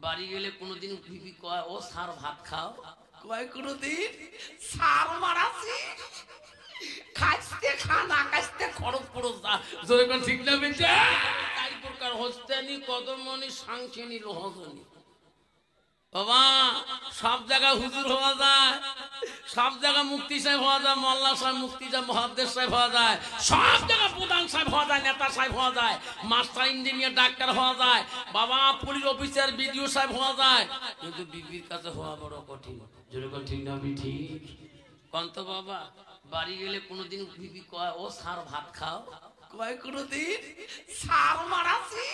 বাড়ি গেলে কোনোদিন বিবি কয় ও সার ভাত খাও, কয় কোনোদিন সার মারাছি খাইতে খানা কাইতে খরচ পড়ো যা জোরে কোন ঠিক না বেঁচে তাই প্রকার হস্তানি কদমনি সাংখিনি লোহজনি। বাবা সব জায়গায় হুজুর হওয়া যায়, সব জায়গায় মুফতি সাহেব হওয়া যায়, মোল্লা সাহেব মুফতি সাহেব মহাদ্দেশ সাহেব হওয়া যায়, সব জায়গায় প্রধান সাহেব হওয়া যায়, নেতা সাহেব হওয়া যায়, মাস্টার ইঞ্জিনিয়ার ডাক্তার হওয়া যায়, বাবা পুলিশ অফিসার বিডিও সাহেব হওয়া যায়, কিন্তু বিবির কাছে হওয়া বড় কঠিন। যেরকম ঠিক না ঠিক কন্ত বাবা বাড়ি গেলে কোনোদিন বিবি কয় ও সার ভাত খাও, কয় কোনোদিন সার মারাছি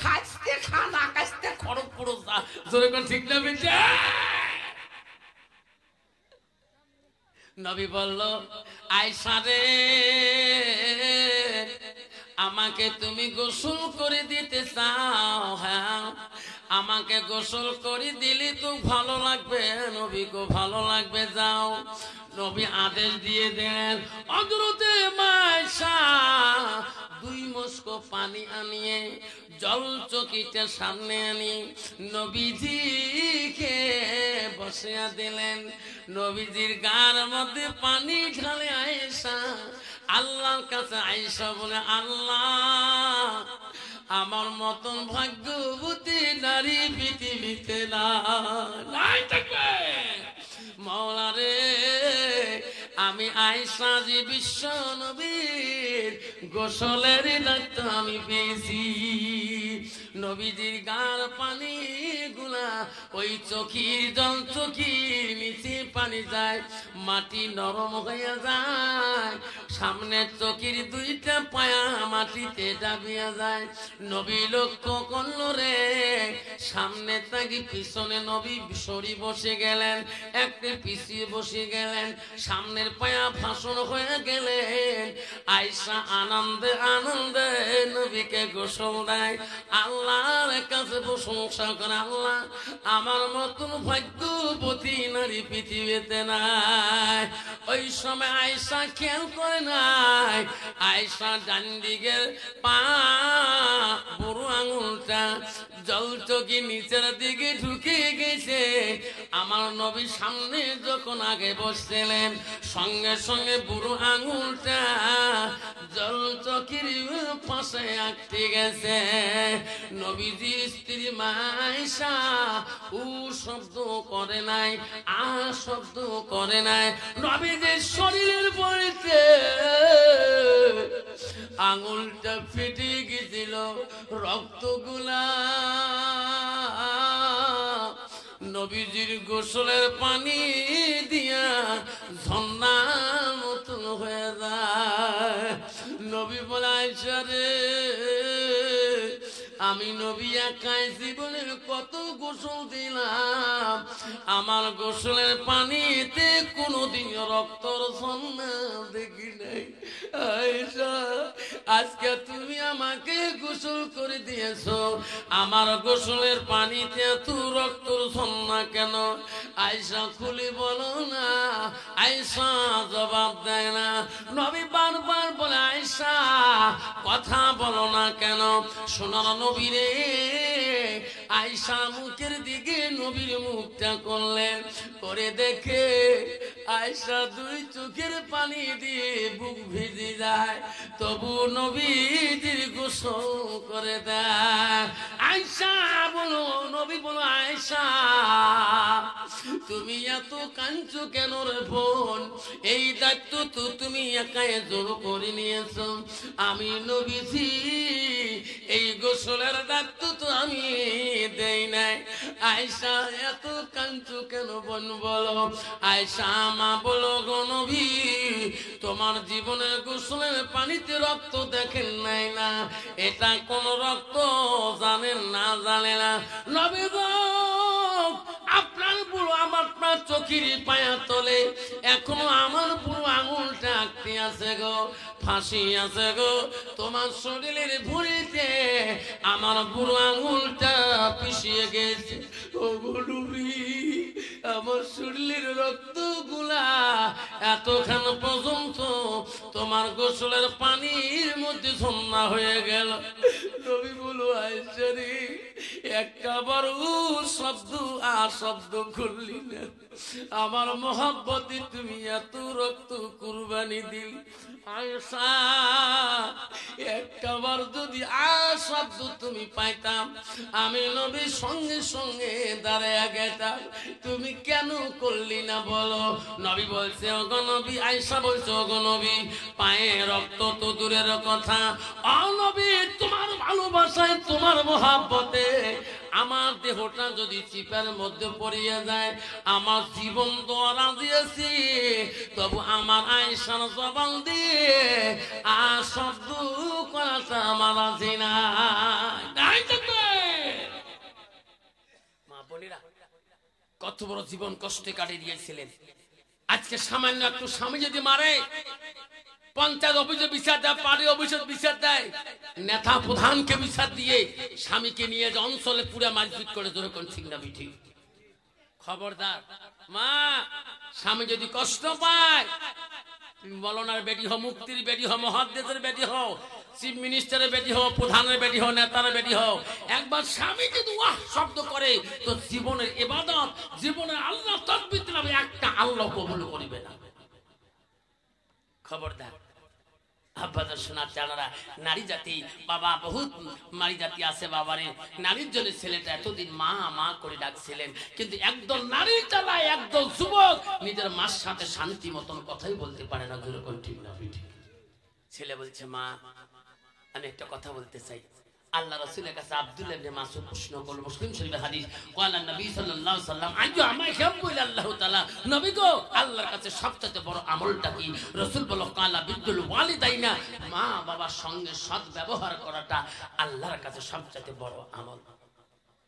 খাইতে খানা কাইতে খরচ পড়ো যা জোরে কোন ঠিক না বেঁচে। নবী বলল আয়েশা রে আমাকে তুমি গোসল করে দিতে চাও? হ্যাঁ আমাকে গোসল করে দিলে তো ভালো লাগবে, নবীকে ভালো লাগবে, যাও। নবী আদেশ দিয়ে দেন হযরতে আয়েশা 2 মস্ক পানি আনিয়ে জল চকিটা সামনে আনি নবীজিকে বসিয়ে দিলেন। নবীজির গার মধ্যে পানি ঢালে আয়েশা আল্লাহর কাছে আয়েশা বলে আল্লাহ আমার মতন ভাগ্যবতী নারী পৃথিবীতে নাই থাকবে। মাওলা রে আমি আয়েশা জি বিশ্ব নবীর গোসলের দায়িত্ব আমি পেয়েছি। নবীজির গার পানি গুলা ওই চকির জল চকির নিচে পানি যায়, মাটি নরম হয়ে যায়, সামনে চকির 2টা পায়া মাটিতে দাবিয়া যায়। নবী লক্ষ্য করল রে সামনে তাকি পিছনে নবী সরি বসে গেলেন, একটু পিছিয়ে বসে গেলেন, সামনের পায়া ভাষণ হয়ে গেলেন। আয়েশা আনন্দে আনন্দে নবীকে গোসল দেয়, আল্লাহর কাছে প্রশংসা করে আল্লাহ আমার মতন ভাগ্যবতী নারী পৃথিবীতে নাই। ওই সময় আয়েশা খেয়াল করে নাই আয়েশা ডান দিকের পা বুড়ো আঙুলটা জল চকি নিচের দিকে ঢুকে গেছে। আমার নবী সামনে যখন আগে বসছিলেন সঙ্গে সঙ্গে বুড়ো আঙুলটা জল চকির পাশে আটকে গেছে। নবীজির স্ত্রী আয়েশা ও শব্দ করে নাই, আ শব্দ করে নাই। নবীজির শরীরের পরিতে আঙুলটা ফেটে গেছিল, রক্তগুলা নবীজির গোসলের পানি দিয়া ঝর্ণার মতন হয়ে যায়। নবী বলে আয়েশা রে আমি নবী একাই জীবনের কত গোসল দিলাম, আমার গোসলের পানিতে কোনোদিন রক্তর ঝর্ণা দেখি নাই। আয়েশা আজকে তুমি আমাকে গোসল করে দিয়েছো, আমার গোসলের পানিতে এত রক্তর ঝর্ণা কেন? আয়েশা খুলে বলো না। আয়েশা জবাব দেয় না। নবী বারবার বলে আয়েশা কথা বলো না কেন? শোনার নবী রে। আয়েশা মুখের দিকে নবীর মুখটা করলেন, করে দেখে আয়েশা 2 চোখের পানি দিয়ে বুক ভিজে যায়, তবু নবীজির গোসল করে দেয়। আয়েশা বলো, নবী বলো আয়েশা তুমি এত কাঁদছো কেন রে বোন? এই দায়িত্ব তো তুমি একাই জোর করে নিয়েছো, আমি নবীজি এই গোসলের দায়িত্ব তো আমি দেই নাই। আয়েশা এত কাঁদছো কেন বোন বলো? আয়েশা মা বলো গো নবী তোমার জীবনের গোসলের পানিতে রক্ত দেখেন নাই না, এটা কোন রক্ত জানেন না, জানে না। নবী গো আপনার বুড়ো আমার চোখের পায়া তলে এখনো আমার বুড়ো আঙুলটা আঁকতে আছে গো, ফাঁসি আছে গো, তোমার শরীরের ভুঁড়িতে আমার বুড়ো আঙুলটা পিছিয়ে গেছে। ও নবী আমার শরীরের রক্ত গুলা এতক্ষণ পর্যন্ত তোমার গোসলের পানির মধ্যে ঝর্ণা হয়ে গেল। নবী বলো আয়েশা রে, একবার উ শব্দ আ শব্দ করলি না, আমার মোহাব্বতে তুমি এত রক্ত কুরবানি দিলি। আয়েশা, একবার যদি আ শব্দ তুমি পাইতাম, আমি নবী সঙ্গে সঙ্গে দাঁড়ায় গেতাম। তুমি কেন করলি না বলো? নবী বলছে ওগো নবী, আয়েশা বলছে ওগো নবী, পায়ে রক্ত তো দূরের কথা, ও নবী তোমার ভালোবাসায় তোমার মোহাব্বতে আমার দেহটা যদি চিপার মধ্যে পড়িয়া যায়, আমার জীবন দেওয়া রাজি আছি, তবু আমার আয়েশার জবান দিয়ে আর শব্দ করাটা আমার রাজি না। মা বোনেরা, কত বড় জীবন কষ্টে কাটিয়ে দিয়েছিলেন। আজকে সামান্য একটু স্বামী যদি মারে, পঞ্চায়েত অফিসে বিচার দেয়, পার্টি অফিসে বিচার দেয়, নেতা প্রধানকে বিচার দিয়ে স্বামীকে নিয়ে যে অঞ্চলে পুরা মারপিট করে, জোরে কোন ঠিক না বিঠি? খবরদার মা, স্বামী যদি কষ্ট পায়, তুমি মৌলানার বেটি হও, মুক্তির বেটি হও, মহাদ্দেশের বেটি হও, চিফ মিনিস্টারের বেটি হও, প্রধানের বেটি হও, নেতার বেটি হও, একবার স্বামী যদি ওয়াহ শব্দ করে, তো জীবনের ইবাদত, জীবনের আল্লাহ তাকবীর দিলাম, একটা আল্লাহ কবুল করিবে না। খবরদার আব্বাদের শোনার জানারা, নারী জাতি বাবা, বহুত নারী জাতি আছে বাবারে, নারীর জন্য ছেলেটা এতদিন মা মা করে ডাকছিলেন, কিন্তু একদল নারীর জ্বালায় একদল যুবক নিজের মার সাথে শান্তি মতন কথাই বলতে পারে না। যেরকম ঠিক না ঠিক? ছেলে বলছে মা, আমি একটা কথা বলতে চাই। আল্লাহ রাসূলের কাছে আব্দুল্লাহ ইবনে মাসউদ প্রশ্ন করল, মুসলিম শরীফের হাদিস, ক্বালা নবী সাল্লাল্লাহু আলাইহি সাল্লাম আইয়ু আমাল ইউহিব্বু আল্লাহু তাআলা, নবী গো আল্লাহর কাছে সবচেয়ে বড় আমলটা কি? রাসূল বলল, ক্বালা বিদ্দুল ওয়ালিদাইনা, মা বাবার সঙ্গে সৎ ব্যবহার করাটা আল্লাহর কাছে সবচেয়ে বড় আমল।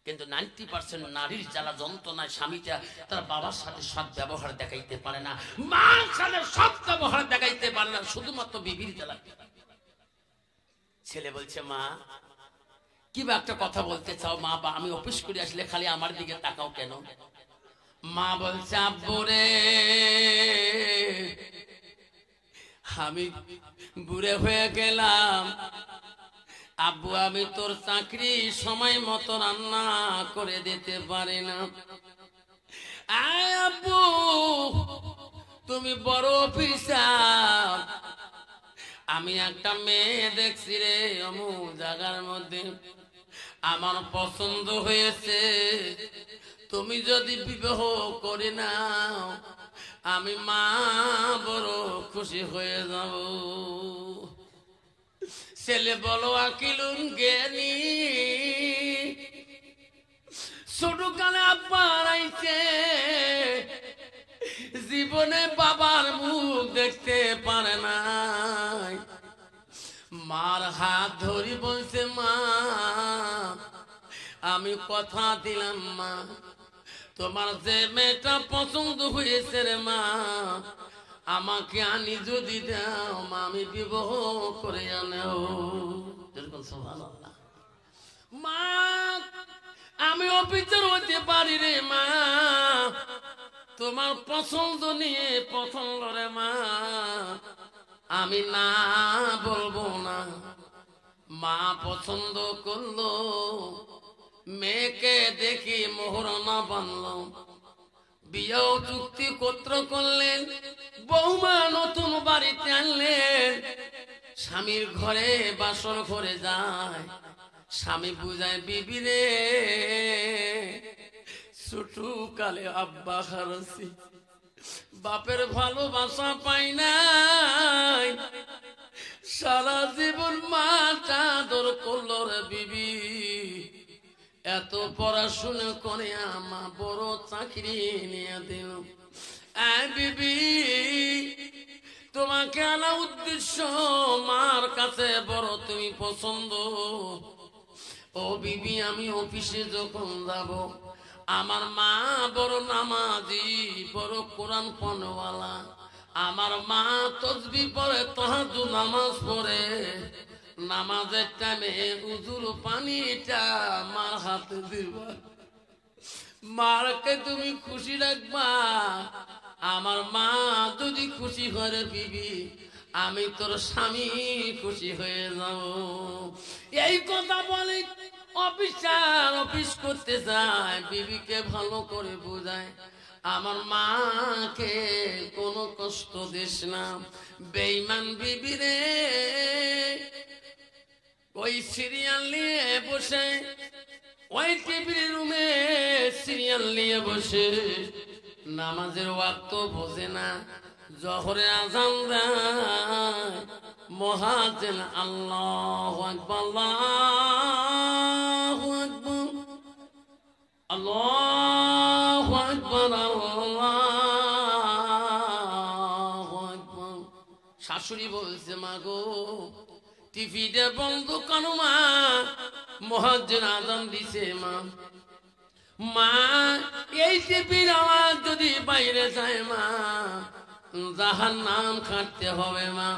কিন্তু 90% নারীর জ্বালা যন্ত্রণায় স্বামীটা তার বাবার সাথে সৎ ব্যবহার দেখাইতে পারে না, মার সাথে সৎ ব্যবহার দেখাইতে পারে না, শুধুমাত্র বিবির জ্বালা। ছেলে বলছে মা, কি বা একটা কথা বলতে চাও মা? বা আমি অফিস করে আসলে খালি আমার দিকে তাকাও কেন? মা বলছে আব্বু রে, আমি বুড়ে হয়ে গেলাম, আব্বু আমি তোর চাকরি সময় মতো রান্না করে দিতে পারি না। আয় আব্বু, তুমি বড় অফিসার, আমি একটা মেয়ে দেখছি রে অমুক জায়গার মধ্যে, আমার পছন্দ হয়েছে, তুমি যদি বিবাহ করে নাও, আমি মা বড় খুশি হয়ে যাব। ছেলে বলো আকিলুন জ্ঞানী, ছোটকালে আব্বা হারাইছে, জীবনে বাবার মুখ দেখতে পারে নাই, মার হাত ধরি বলছে মা আমি কথা দিলাম মা, তোমার যে মেয়েটা পছন্দ হয়েছে রে মা, আমাকে আনি যদি দাও মা, আমি বিবাহ করে আনেও। সুবহানাল্লাহ। মা আমি অফিসার হতে পারি রে মা, তোমার পছন্দ নিয়ে পছন্দ রে মা, আমি না বলবো না। মা পছন্দ করলো, মেয়েকে দেখি মোহরনা বানলো, বিয়েও চুক্তি পত্র করলেন, বৌমা নতুন বাড়িতে আনলেন, স্বামীর ঘরে বাসর ঘরে যায়, স্বামী বুঝায় বিবি রে, ছোট কালে আব্বা হারাছি, বাপের ভালোবাসা পাই নাই, সারা জীবন মাটা আদর করলো রে বিবি, এত পড়াশোনা করে আমা বড় চাকরি নিয়ে দিল। বিবি তোমাকে আনা উদ্দেশ্য মার কাছে বড় তুমি পছন্দ। ও বিবি আমি অফিসে যখন যাব, আমার মা বড় নামাজি, বড় কোরআন পড়নেওয়ালা, আমার মা তসবি পড়ে, তাহাজ্জুদ নামাজ পড়ে, নামাজের টাইমে উজুর পানিটা মার হাতে দিবা, মারকে তুমি খুশি রাখবা। আমার মা যদি খুশি করে বিবি, আমি তোর স্বামী খুশি হয়ে যাব। এই কথা বলে অফিস করতে যায়, বিবিকে ভালো করে বোঝায় আমার মাকে কোনো কষ্ট দিস না। বেঈমান বিবি রে ওই সিরিয়াল নিয়ে বসে, ওই টিভি রুমে সিরিয়াল নিয়ে বসে নামাজের ওয়াক্ত বোঝে না। জোহরে আযান দেয়, মুয়াজ্জিন আল্লাহু আকবার আল্লাহু আকবার আল্লাহু আকবার আল্লাহু আকবার। শাশুড়ি বলছে মা গো টিভিটা বন্ধ করো মা, মুয়াজ্জিন আযান দিছে মা। মা এই টিভির আওয়াজ যদি বাইরে যায় মা জাহান্নাম খাটতে হবে মা।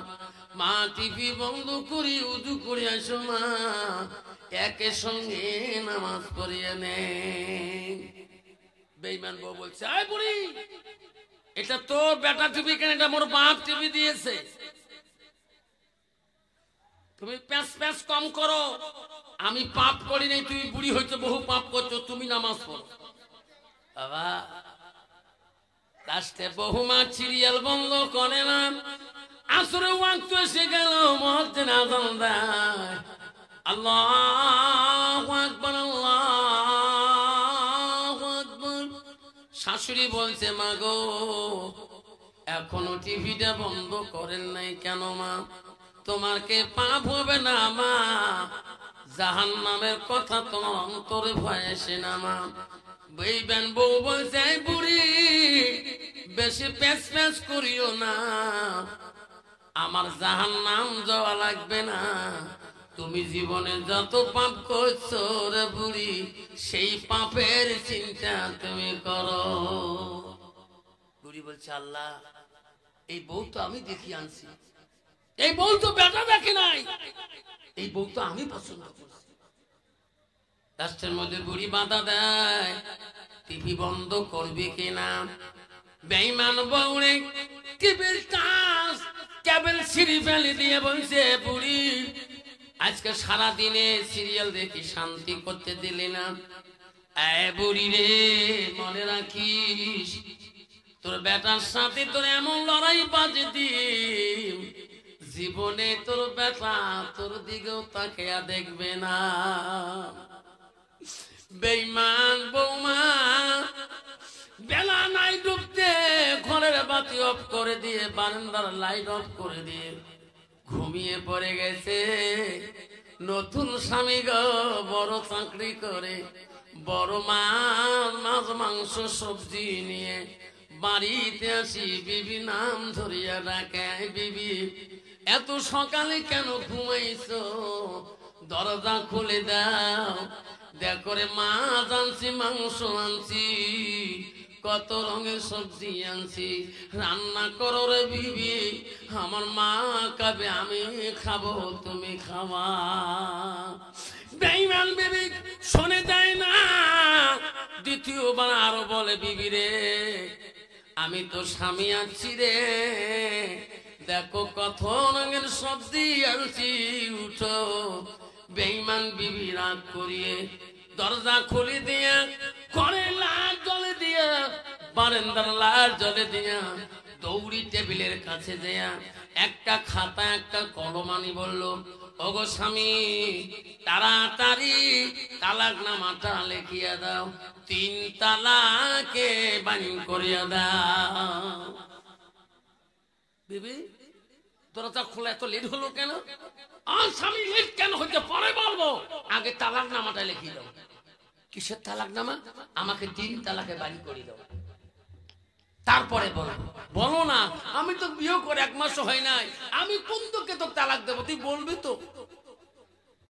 মা টিভি বন্ধ করি উযু করে আসো মা, একের সঙ্গে নামাজ পড়িয়ে নে। বেঈমান বউ বলছে আয় বুড়ি এটা তোর বেটা টিভি কেন, এটা মোর বাপ টিভি দিয়েছে, তুমি প্যাঁচ প্যাঁচ কম করো। আমি পাপ করি নাই, তুমি বুড়ি হইতে বহু পাপ করছো, তুমি নামাজ পড়ো। বাবা লাস্টে বহুমা সিরিয়াল বন্ধ করে না। আসরে ওয়াক্ত এসে গেল, মুয়াজ্জিন আযান দেয়, আল্লাহু আকবার আল্লাহু আকবার। শাশুড়ি বলছে মা গো এখনো টিভিটা বন্ধ করেন নাই কেন মা? তোমাকে পাপ হবে না মা, জাহান্নামের কথা তোমার অন্তরে ভয় আসে না মা। বেঈমান বউ বলছে বুড়ি বেশি প্যাঁচ প্যাঁচ করিও না, আমার জাহান্নাম যাওয়া লাগবে না। তুমি জীবনে যত পাপ করছো রে বুড়ি, সেই পাপের চিন্তা তুমি করো। বুড়ি বলছে আল্লাহ এই বউ তো আমি দেখি আনছি, এই বউ তো বেটা দেখে নাই, এই বউ তো আমি পছন্দ করছি। রাষ্ট্রের মধ্যে বুড়ি বাধা দেয়, টিভি বন্ধ করবি কিনা। বেঈমান বউরে টিভির টাচ কেবল সিঁড়ি ফেলে দিয়ে বলছে বুড়ি আজকে সারা দিনে সিরিয়াল দেখি শান্তি করতে দিলি না। বুড়ি রে মনে রাখিস তোর বেটার সাথে তোর এমন লড়াই বাজে দিন, জীবনে তোর বেটা তোর দিকেও তাকিয়া দেখবে না। বেঈমান বৌমা বেলা নাই ডুবতে ঘরের বাতি অফ করে দিয়ে বারান্দার লাইট অফ করে দিয়ে ঘুমিয়ে পড়ে গেছে। নতুন স্বামী গো বড় চাকরি করে, বড় মাছ মাংস সবজি নিয়ে বাড়িতে আসি, বিবি নাম ধরিয়া ডাকে বিবি এত সকালে কেন ঘুমাইছো, দরজা খুলে দাও। দেখো রে মাছ আনছি মাংস আনছি কত রঙের সবজি আনছি, রান্না করো রে বিবি, আমার মা খাবে আমি খাবো তুমি খাওয়া। বেঈমান বিবি শুনে যায় না, দ্বিতীয়বার আরো বলে বিবি রে আমি তো স্বামী আছি রে, দেখো কত রঙের সবজি আনছি উঠো। বেঈমান বিবি রাগ করিয়ে দরজা খুলে দিয়া ঘরে লাল জলে দিয়া বারান্দার লাল জলে দিয়া দৌড়ি টেবিলের কাছে দেয়া একটা খাতা একটা কলম আনি বলল ওগো স্বামী তাড়াতাড়ি তালাকনামাটা লিখিয়া দাও, 3 তালাকে বাণী করিয়া দাও। বিবি দরজা খোলা এত লেট হলো কেন? আর স্বামী লেট কেন হচ্ছে পরে বলবো, আগে তালাকনামাটা লিখিয়ে দাও। কিসের তালাকনামা? আমাকে 3 তালাকে বাণী করে দাও, তারপরে বলো। বলো না, আমি তো বিয়ে করে 1 মাস হয় নাই, আমি কোন তোকে তো তালাক দেবো, তুই বলবি তো।